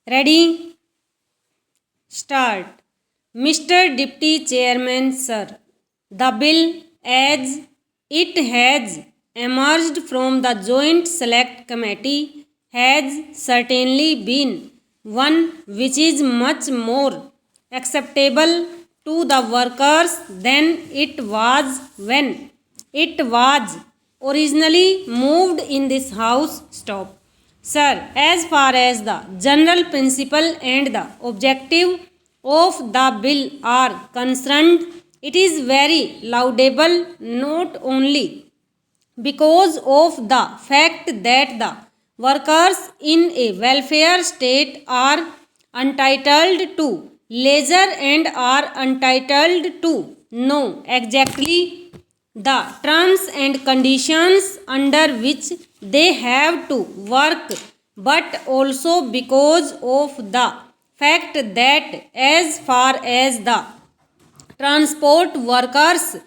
Ready? Start. Mr. Deputy Chairman, sir, the bill as it has emerged from the Joint Select Committee has certainly been one which is much more acceptable to the workers than it was when it was originally moved in this House. Stop. Sir, as far as the general principle and the objective of the bill are concerned, it is very laudable not only because of the fact that the workers in a welfare state are entitled to leisure and are entitled to know exactly the terms and conditions under which they have to work, but also because of the fact that as far as the transport workers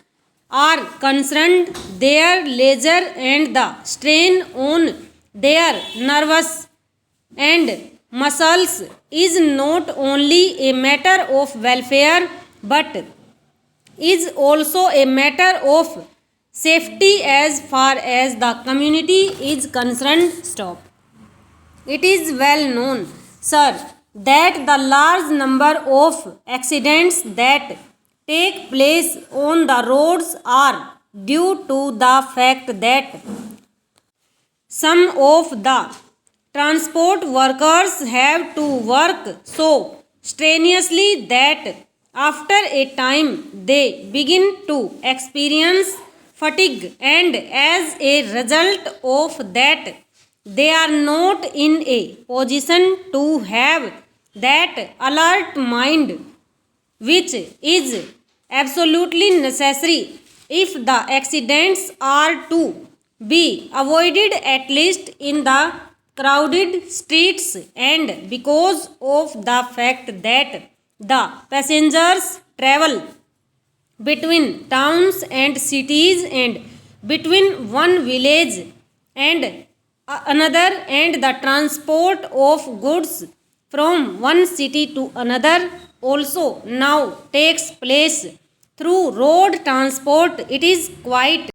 are concerned, their leisure and the strain on their nervous and muscles is not only a matter of welfare but is also a matter of safety as far as the community is concerned. Stop. It is well known, sir, that the large number of accidents that take place on the roads are due to the fact that some of the transport workers have to work so strenuously that after a time they begin to experience fatigue, and as a result of that they are not in a position to have that alert mind which is absolutely necessary if the accidents are to be avoided, at least in the crowded streets, and because of the fact that the passengers travel between towns and cities and between one village and another, and the transport of goods from one city to another also now takes place through road transport. It is quite